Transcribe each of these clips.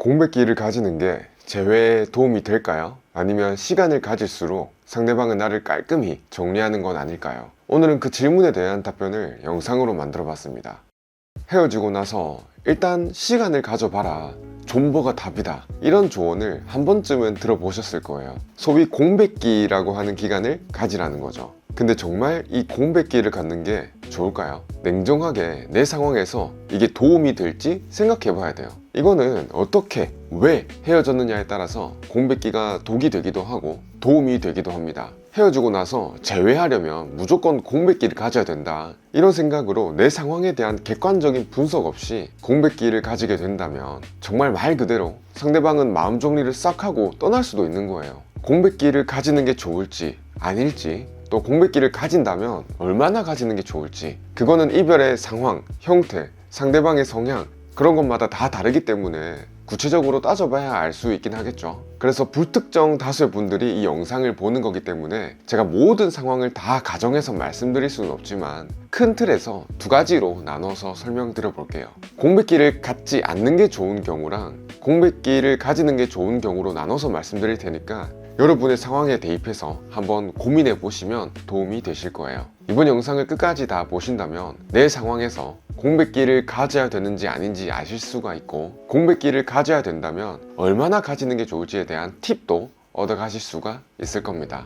공백기를 가지는 게 재회에 도움이 될까요? 아니면 시간을 가질수록 상대방은 나를 깔끔히 정리하는 건 아닐까요? 오늘은 그 질문에 대한 답변을 영상으로 만들어 봤습니다. 헤어지고 나서 일단 시간을 가져봐라, 존버가 답이다, 이런 조언을 한 번쯤은 들어보셨을 거예요. 소위 공백기라고 하는 기간을 가지라는 거죠. 근데 정말 이 공백기를 갖는 게 좋을까요? 냉정하게 내 상황에서 이게 도움이 될지 생각해 봐야 돼요. 이거는 어떻게, 왜 헤어졌느냐에 따라서 공백기가 독이 되기도 하고 도움이 되기도 합니다. 헤어지고 나서 재회하려면 무조건 공백기를 가져야 된다, 이런 생각으로 내 상황에 대한 객관적인 분석 없이 공백기를 가지게 된다면 정말 말 그대로 상대방은 마음 정리를 싹 하고 떠날 수도 있는 거예요. 공백기를 가지는 게 좋을지 아닐지, 또 공백기를 가진다면 얼마나 가지는 게 좋을지, 그거는 이별의 상황, 형태, 상대방의 성향, 그런 것마다 다 다르기 때문에 구체적으로 따져봐야 알 수 있긴 하겠죠. 그래서 불특정 다수의 분들이 이 영상을 보는 거기 때문에 제가 모든 상황을 다 가정해서 말씀드릴 수는 없지만 큰 틀에서 두 가지로 나눠서 설명드려 볼게요. 공백기를 갖지 않는 게 좋은 경우랑 공백기를 가지는 게 좋은 경우로 나눠서 말씀드릴 테니까 여러분의 상황에 대입해서 한번 고민해 보시면 도움이 되실 거예요. 이번 영상을 끝까지 다 보신다면 내 상황에서 공백기를 가져야 되는지 아닌지 아실 수가 있고, 공백기를 가져야 된다면 얼마나 가지는 게 좋을지에 대한 팁도 얻어 가실 수가 있을 겁니다.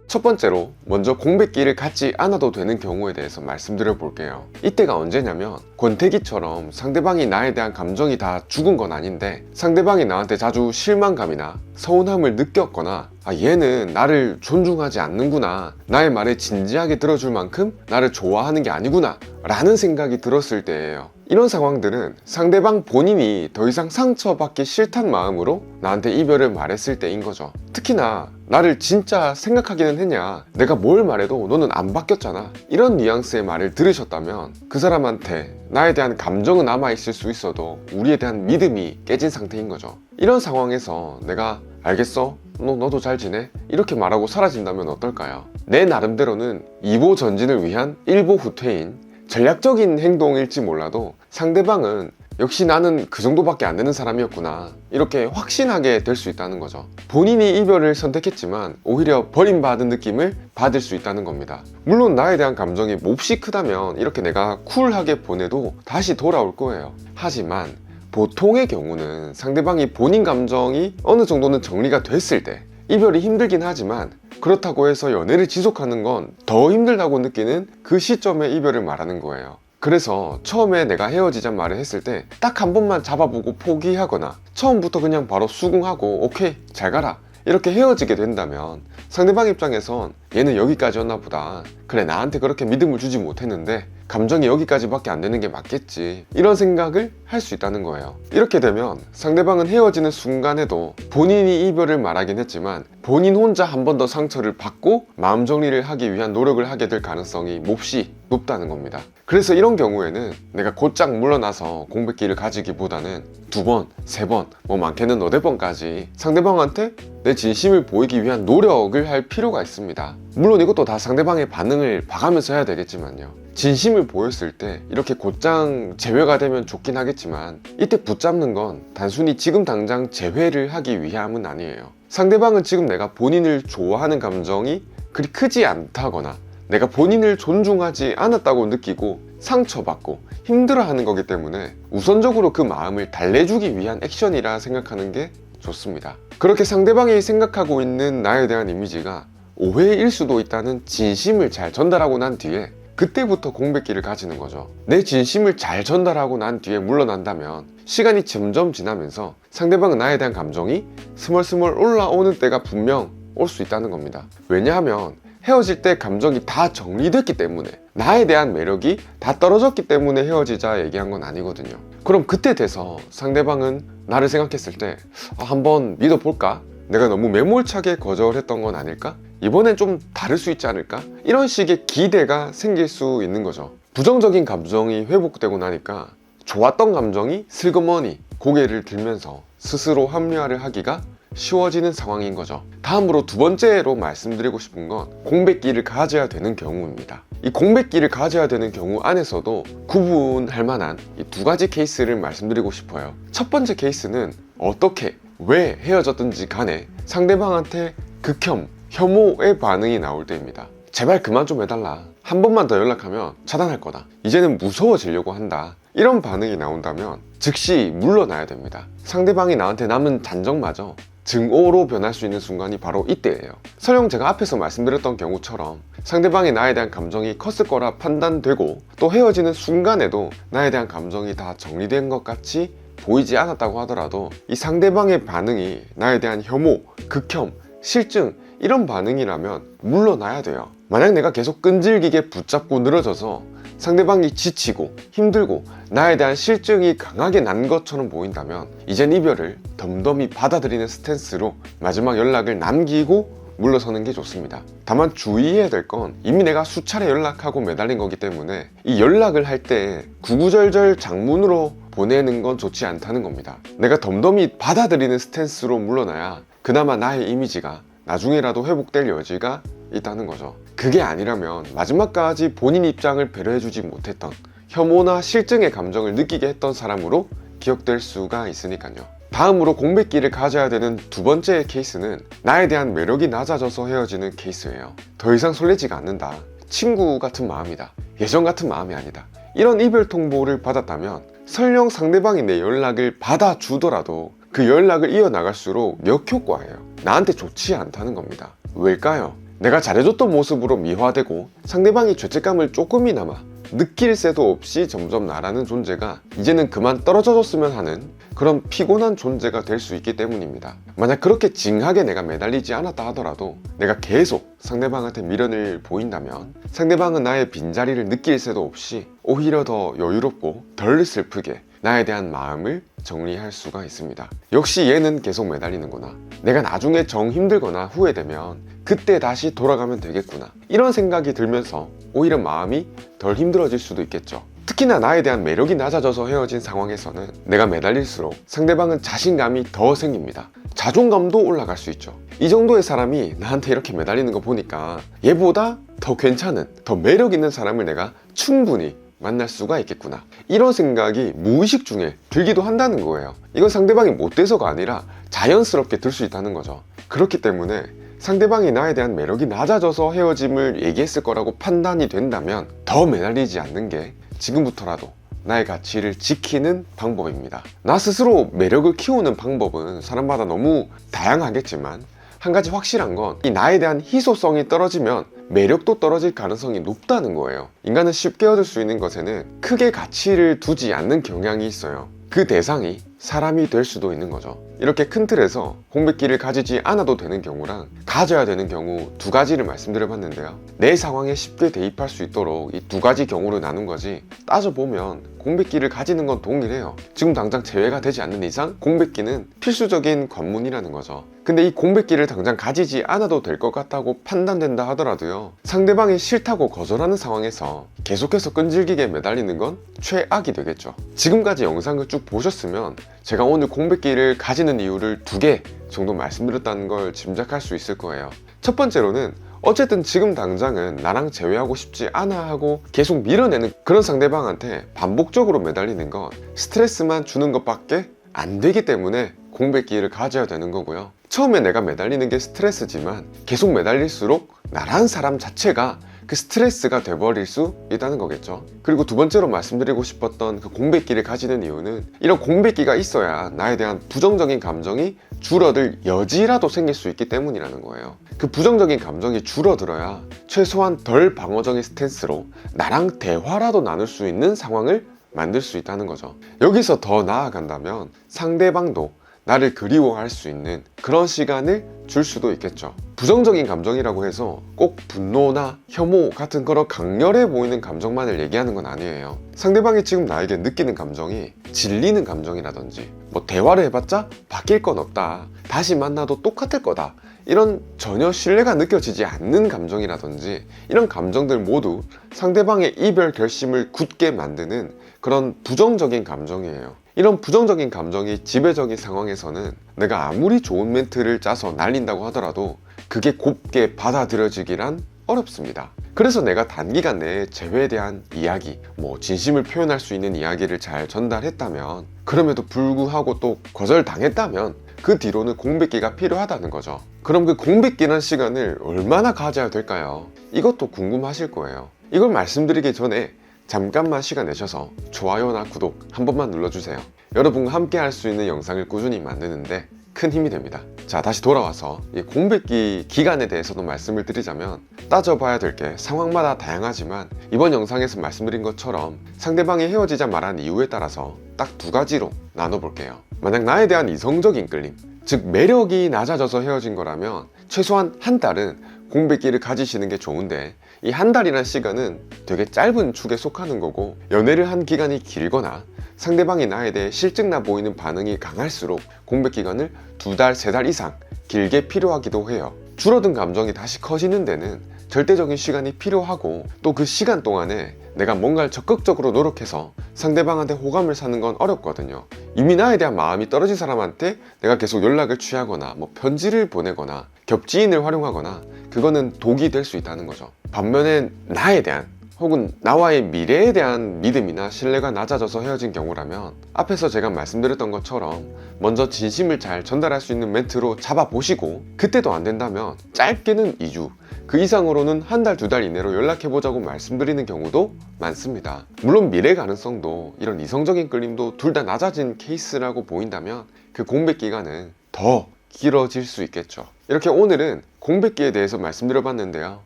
첫 번째로 먼저 공백기를 갖지 않아도 되는 경우에 대해서 말씀드려 볼게요. 이때가 언제냐면 권태기처럼 상대방이 나에 대한 감정이 다 죽은 건 아닌데 상대방이 나한테 자주 실망감이나 서운함을 느꼈거나 얘는 나를 존중하지 않는구나, 나의 말을 진지하게 들어줄 만큼 나를 좋아하는 게 아니구나 라는 생각이 들었을 때예요. 이런 상황들은 상대방 본인이 더 이상 상처받기 싫단 마음으로 나한테 이별을 말했을 때인 거죠. 특히나 나를 진짜 생각하기는 했냐, 내가 뭘 말해도 너는 안 바뀌었잖아, 이런 뉘앙스의 말을 들으셨다면 그 사람한테 나에 대한 감정은 남아있을 수 있어도 우리에 대한 믿음이 깨진 상태인 거죠. 이런 상황에서 내가 알겠어? 너도 잘 지내? 이렇게 말하고 사라진다면 어떨까요? 내 나름대로는 2보 전진을 위한 1보 후퇴인 전략적인 행동일지 몰라도 상대방은 역시 나는 그 정도밖에 안 되는 사람이었구나, 이렇게 확신하게 될 수 있다는 거죠. 본인이 이별을 선택했지만 오히려 버림받은 느낌을 받을 수 있다는 겁니다. 물론 나에 대한 감정이 몹시 크다면 이렇게 내가 쿨하게 보내도 다시 돌아올 거예요. 하지만 보통의 경우는 상대방이 본인 감정이 어느 정도는 정리가 됐을 때, 이별이 힘들긴 하지만 그렇다고 해서 연애를 지속하는 건 더 힘들다고 느끼는 그 시점에 이별을 말하는 거예요. 그래서 처음에 내가 헤어지자 말을 했을 때 딱 한 번만 잡아보고 포기하거나 처음부터 그냥 바로 수긍하고 오케이 잘 가라 이렇게 헤어지게 된다면 상대방 입장에선 얘는 여기까지였나 보다, 그래 나한테 그렇게 믿음을 주지 못했는데 감정이 여기까지밖에 안 되는 게 맞겠지, 이런 생각을 할 수 있다는 거예요. 이렇게 되면 상대방은 헤어지는 순간에도 본인이 이별을 말하긴 했지만 본인 혼자 한 번 더 상처를 받고 마음 정리를 하기 위한 노력을 하게 될 가능성이 몹시 높다는 겁니다. 그래서 이런 경우에는 내가 곧장 물러나서 공백기를 가지기보다는 2번, 3번, 많게는 4번까지 상대방한테 내 진심을 보이기 위한 노력을 할 필요가 있습니다. 물론 이것도 다 상대방의 반응을 봐가면서 해야 되겠지만요. 진심을 보였을 때 이렇게 곧장 재회가 되면 좋긴 하겠지만 이때 붙잡는 건 단순히 지금 당장 재회를 하기 위함은 아니에요. 상대방은 지금 내가 본인을 좋아하는 감정이 그리 크지 않다거나 내가 본인을 존중하지 않았다고 느끼고 상처받고 힘들어하는 거기 때문에 우선적으로 그 마음을 달래주기 위한 액션이라 생각하는 게 좋습니다. 그렇게 상대방이 생각하고 있는 나에 대한 이미지가 오해일 수도 있다는 진심을 잘 전달하고 난 뒤에 그때부터 공백기를 가지는 거죠. 내 진심을 잘 전달하고 난 뒤에 물러난다면 시간이 점점 지나면서 상대방은 나에 대한 감정이 스멀스멀 올라오는 때가 분명 올 수 있다는 겁니다. 왜냐하면 헤어질 때 감정이 다 정리됐기 때문에, 나에 대한 매력이 다 떨어졌기 때문에 헤어지자 얘기한 건 아니거든요. 그럼 그때 돼서 상대방은 나를 생각했을 때 한번 믿어볼까? 내가 너무 매몰차게 거절했던 건 아닐까? 이번엔 좀 다를 수 있지 않을까? 이런 식의 기대가 생길 수 있는 거죠. 부정적인 감정이 회복되고 나니까 좋았던 감정이 슬그머니 고개를 들면서 스스로 합리화를 하기가 쉬워지는 상황인 거죠. 다음으로 두 번째로 말씀드리고 싶은 건 공백기를 가져야 되는 경우입니다. 이 공백기를 가져야 되는 경우 안에서도 구분할 만한 이 두 가지 케이스를 말씀드리고 싶어요. 첫 번째 케이스는 어떻게 왜 헤어졌든지 간에 상대방한테 극혐, 혐오의 반응이 나올 때입니다. 제발 그만 좀 해달라. 한 번만 더 연락하면 차단할 거다. 이제는 무서워지려고 한다. 이런 반응이 나온다면 즉시 물러나야 됩니다. 상대방이 나한테 남은 잔정마저 증오로 변할 수 있는 순간이 바로 이때예요. 설령 제가 앞에서 말씀드렸던 경우처럼 상대방이 나에 대한 감정이 컸을 거라 판단되고 또 헤어지는 순간에도 나에 대한 감정이 다 정리된 것 같이 보이지 않았다고 하더라도 이 상대방의 반응이 나에 대한 혐오, 극혐, 실증 이런 반응이라면 물러나야 돼요. 만약 내가 계속 끈질기게 붙잡고 늘어져서 상대방이 지치고 힘들고 나에 대한 실증이 강하게 난 것처럼 보인다면 이젠 이별을 덤덤히 받아들이는 스탠스로 마지막 연락을 남기고 물러서는 게 좋습니다. 다만 주의해야 될 건 이미 내가 수차례 연락하고 매달린 거기 때문에 이 연락을 할 때 구구절절 장문으로 보내는 건 좋지 않다는 겁니다. 내가 덤덤히 받아들이는 스탠스로 물러나야 그나마 나의 이미지가 나중에라도 회복될 여지가 있다는 거죠. 그게 아니라면 마지막까지 본인 입장을 배려해주지 못했던 혐오나 실증의 감정을 느끼게 했던 사람으로 기억될 수가 있으니까요. 다음으로 공백기를 가져야 되는 두 번째 케이스는 나에 대한 매력이 낮아져서 헤어지는 케이스예요. 더 이상 설레지가 않는다. 친구 같은 마음이다. 예전 같은 마음이 아니다. 이런 이별 통보를 받았다면 설령 상대방이 내 연락을 받아주더라도 그 연락을 이어나갈수록 역효과예요. 나한테 좋지 않다는 겁니다. 왜일까요? 내가 잘해줬던 모습으로 미화되고 상대방이 죄책감을 조금이나마 느낄 새도 없이 점점 나라는 존재가 이제는 그만 떨어져 줬으면 하는 그런 피곤한 존재가 될 수 있기 때문입니다. 만약 그렇게 징하게 내가 매달리지 않았다 하더라도 내가 계속 상대방한테 미련을 보인다면 상대방은 나의 빈자리를 느낄 새도 없이 오히려 더 여유롭고 덜 슬프게 나에 대한 마음을 정리할 수가 있습니다. 역시 얘는 계속 매달리는구나. 내가 나중에 정 힘들거나 후회되면 그때 다시 돌아가면 되겠구나. 이런 생각이 들면서 오히려 마음이 덜 힘들어질 수도 있겠죠. 특히나 나에 대한 매력이 낮아져서 헤어진 상황에서는 내가 매달릴수록 상대방은 자신감이 더 생깁니다. 자존감도 올라갈 수 있죠. 이 정도의 사람이 나한테 이렇게 매달리는 거 보니까 얘보다 더 괜찮은, 더 매력 있는 사람을 내가 충분히 만날 수가 있겠구나. 이런 생각이 무의식 중에 들기도 한다는 거예요. 이건 상대방이 못돼서가 아니라 자연스럽게 들 수 있다는 거죠. 그렇기 때문에 상대방이 나에 대한 매력이 낮아져서 헤어짐을 얘기했을 거라고 판단이 된다면 더 매달리지 않는 게 지금부터라도 나의 가치를 지키는 방법입니다. 나 스스로 매력을 키우는 방법은 사람마다 너무 다양하겠지만 한 가지 확실한 건 이 나에 대한 희소성이 떨어지면 매력도 떨어질 가능성이 높다는 거예요. 인간은 쉽게 얻을 수 있는 것에는 크게 가치를 두지 않는 경향이 있어요. 그 대상이 사람이 될 수도 있는 거죠. 이렇게 큰 틀에서 공백기를 가지지 않아도 되는 경우랑 가져야 되는 경우 두 가지를 말씀드려봤는데요. 내 상황에 쉽게 대입할 수 있도록 이 두 가지 경우를 나눈 거지 따져보면 공백기를 가지는 건 동일해요. 지금 당장 제외가 되지 않는 이상 공백기는 필수적인 관문이라는 거죠. 근데 이 공백기를 당장 가지지 않아도 될 것 같다고 판단된다 하더라도요, 상대방이 싫다고 거절하는 상황에서 계속해서 끈질기게 매달리는 건 최악이 되겠죠. 지금까지 영상을 쭉 보셨으면 제가 오늘 공백기를 가지는 이유를 두 개 정도 말씀드렸다는 걸 짐작할 수 있을 거예요. 첫 번째로는 어쨌든 지금 당장은 나랑 재회하고 싶지 않아 하고 계속 밀어내는 그런 상대방한테 반복적으로 매달리는 건 스트레스만 주는 것밖에 안 되기 때문에 공백기를 가져야 되는 거고요. 처음에 내가 매달리는 게 스트레스지만 계속 매달릴수록 나란 사람 자체가 그 스트레스가 돼버릴 수 있다는 거겠죠. 그리고 두 번째로 말씀드리고 싶었던 그 공백기를 가지는 이유는 이런 공백기가 있어야 나에 대한 부정적인 감정이 줄어들 여지라도 생길 수 있기 때문이라는 거예요. 그 부정적인 감정이 줄어들어야 최소한 덜 방어적인 스탠스로 나랑 대화라도 나눌 수 있는 상황을 만들 수 있다는 거죠. 여기서 더 나아간다면 상대방도 나를 그리워할 수 있는 그런 시간을 줄 수도 있겠죠. 부정적인 감정이라고 해서 꼭 분노나 혐오 같은 그런 강렬해 보이는 감정만을 얘기하는 건 아니에요. 상대방이 지금 나에게 느끼는 감정이 질리는 감정이라든지 뭐 대화를 해봤자 바뀔 건 없다, 다시 만나도 똑같을 거다, 이런 전혀 신뢰가 느껴지지 않는 감정이라든지 이런 감정들 모두 상대방의 이별 결심을 굳게 만드는 그런 부정적인 감정이에요. 이런 부정적인 감정이 지배적인 상황에서는 내가 아무리 좋은 멘트를 짜서 날린다고 하더라도 그게 곱게 받아들여지기란 어렵습니다. 그래서 내가 단기간 내에 재회에 대한 이야기, 진심을 표현할 수 있는 이야기를 잘 전달했다면, 그럼에도 불구하고 또 거절당했다면 그 뒤로는 공백기가 필요하다는 거죠. 그럼 그 공백기란 시간을 얼마나 가져야 될까요? 이것도 궁금하실 거예요. 이걸 말씀드리기 전에 잠깐만 시간 내셔서 좋아요나 구독 한 번만 눌러주세요. 여러분과 함께 할 수 있는 영상을 꾸준히 만드는데 큰 힘이 됩니다. 자, 다시 돌아와서 이 공백기 기간에 대해서도 말씀을 드리자면, 따져봐야 될 게 상황마다 다양하지만 이번 영상에서 말씀드린 것처럼 상대방이 헤어지자 말한 이유에 따라서 딱 두 가지로 나눠볼게요. 만약 나에 대한 이성적인 끌림, 즉 매력이 낮아져서 헤어진 거라면 최소한 한 달은 공백기를 가지시는 게 좋은데, 이 한 달이란 시간은 되게 짧은 축에 속하는 거고, 연애를 한 기간이 길거나 상대방이 나에 대해 실증나 보이는 반응이 강할수록 공백기간을 2달, 3달 이상 길게 필요하기도 해요. 줄어든 감정이 다시 커지는 데는 절대적인 시간이 필요하고, 또 그 시간 동안에 내가 뭔가를 적극적으로 노력해서 상대방한테 호감을 사는 건 어렵거든요. 이미 나에 대한 마음이 떨어진 사람한테 내가 계속 연락을 취하거나 편지를 보내거나 겹지인을 활용하거나, 그거는 독이 될 수 있다는 거죠. 반면에 나에 대한, 혹은 나와의 미래에 대한 믿음이나 신뢰가 낮아져서 헤어진 경우라면, 앞에서 제가 말씀드렸던 것처럼 먼저 진심을 잘 전달할 수 있는 멘트로 잡아보시고, 그때도 안 된다면 짧게는 2주, 그 이상으로는 한 달, 2달 이내로 연락해보자고 말씀드리는 경우도 많습니다. 물론 미래 가능성도, 이런 이성적인 끌림도 둘 다 낮아진 케이스라고 보인다면 그 공백 기간은 더 길어질 수 있겠죠. 이렇게 오늘은 공백기에 대해서 말씀드려봤는데요,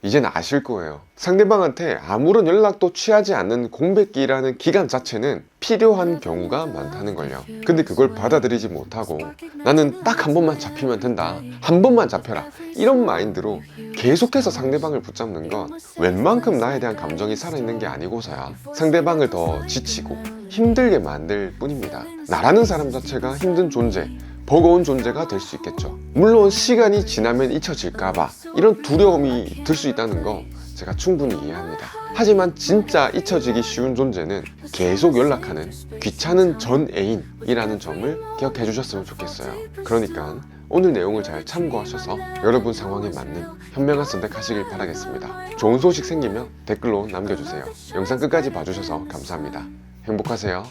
이제는 아실 거예요. 상대방한테 아무런 연락도 취하지 않는 공백기라는 기간 자체는 필요한 경우가 많다는 걸요. 근데 그걸 받아들이지 못하고 나는 딱 한 번만 잡히면 된다, 한 번만 잡혀라, 이런 마인드로 계속해서 상대방을 붙잡는 건 웬만큼 나에 대한 감정이 살아있는 게 아니고서야 상대방을 더 지치고 힘들게 만들 뿐입니다. 나라는 사람 자체가 힘든 존재, 버거운 존재가 될 수 있겠죠. 물론 시간이 지나면 잊혀질까봐 이런 두려움이 들 수 있다는 거 제가 충분히 이해합니다. 하지만 진짜 잊혀지기 쉬운 존재는 계속 연락하는 귀찮은 전 애인이라는 점을 기억해 주셨으면 좋겠어요. 그러니까 오늘 내용을 잘 참고하셔서 여러분 상황에 맞는 현명한 선택하시길 바라겠습니다. 좋은 소식 생기면 댓글로 남겨주세요. 영상 끝까지 봐주셔서 감사합니다. 행복하세요.